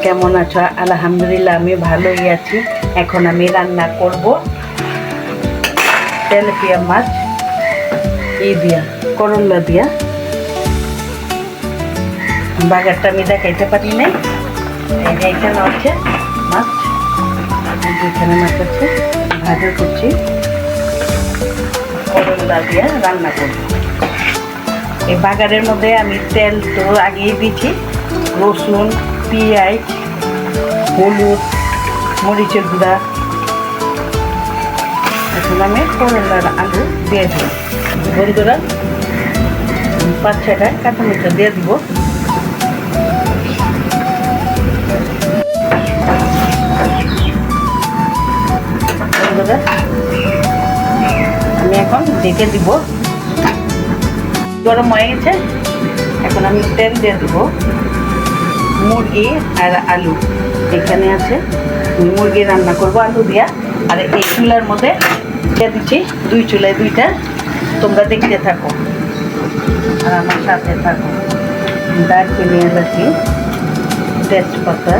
কেমন আছো? আলহামদুলিল্লাহ আমি ভালোই আছি। এখন আমি রান্না করব তেলাপিয়া মাছ দিয়া করলা দিয়া। বাগারটা আমি দেখাইতে পারি নাই। এইখানে হচ্ছে মাছ, এখানে মাছ আছে, ভাজা করছি, করলা দিয়া রান্না করব। এই বাগারের মধ্যে আমি তেল তো আগেই দিচ্ছি, রসুন, পেঁয়াজ, হলুদ, মরিচের গুঁড়া। এখন আমি করলার আলু দিয়ে দিব। বন্ধুরা 5-6টা কাঁচামরিচ দিয়ে দিব। বন্ধুরা আমি এখন ঢেকে দিব। গরম হয়ে গেছে, এখন আমি তেল দিয়ে দিব। মুরগি আর আলু এখানে আছে, মুরগি রান্না করব আলু দিয়া। আর এই চুলার মধ্যে দিয়ে দিচ্ছি, 2 চুলায় 2টা। তোমরা দেখতে থাকো আর আমার সাথে থাকো। দারচিনি এলাচি, তেজপাতা,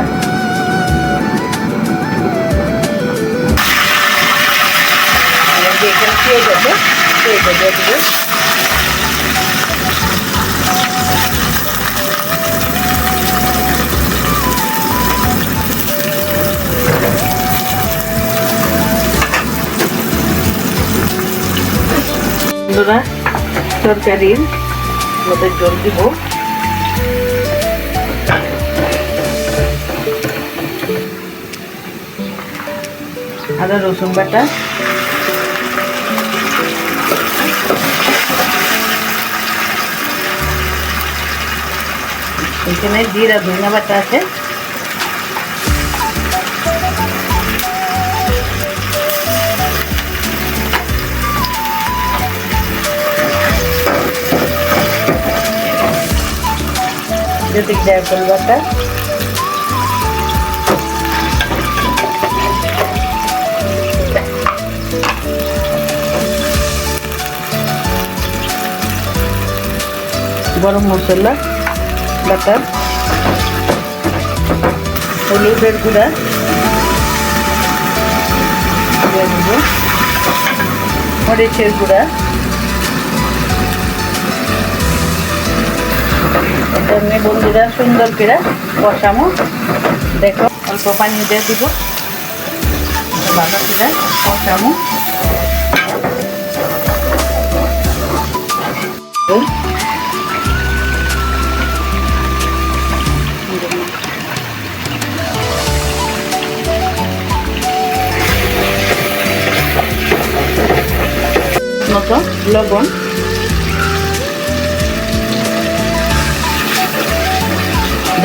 এখানে পেঁয়াজ আছে, পেঁয়াজটা দিয়ে দেবো। বন্ধুরা তরকারির মধ্যে জল দিব। আদা রসুন বাটা, এখানে জিরা ধনিয়া বাটা আছে, জায়ফল বাটা, গরম মশলা বাটা, হলুদের গুঁড়া দিয়ে দেবো, মরিচের গুঁড়া। এমনি বন্ধুরা সুন্দর করে কষামো। দেখো অল্প পানি দিয়ে দিব, ভালো করে কষামো। মতো লবণ,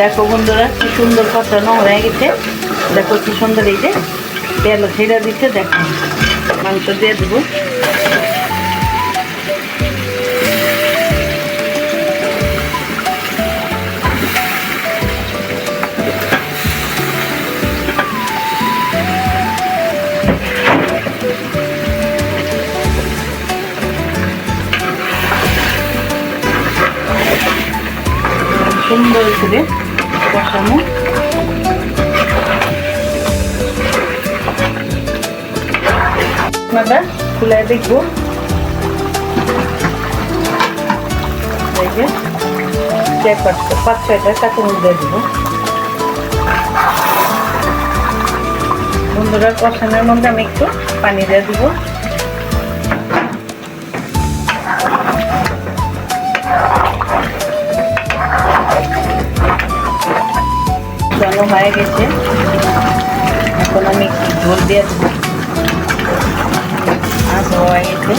দেখো বন্ধুরা কি সুন্দর কষানো হয়ে গেছে। দেখো কি সুন্দর, এই যে তেল ছেড়ে দিচ্ছে। দেখো মাংস দিয়ে দেবো। সুন্দর করে কষানো। আপনারা খুলে দেখবো, এই যে 5-6টা কাঁচামরিচ দিয়ে দিব। বন্ধুরা কষানোর মধ্যে আমি একটু পানি দিয়ে দিব। কষানো হয়ে গেছে, এখন আমি একটু ঝোল দিয়ে দেবো। আর হয়ে গেছে,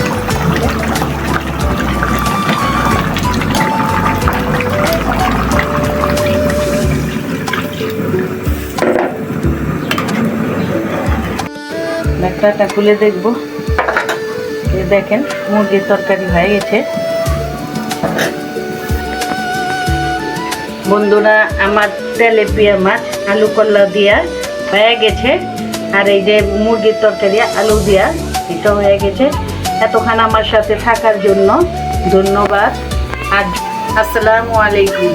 ঢাকনাটা খুলে দেখবো। দেখেন মুরগির তরকারি হয়ে গেছে। বন্ধুরা আমার তেলাপিয়া মাছ আলু করলা দিয়া হয়ে গেছে। আর এই যে মুরগির তরকারি আলু দিয়া এটা হয়ে গেছে। এতক্ষণ আমার সাথে থাকার জন্য ধন্যবাদ। আর আসসালামু আলাইকুম।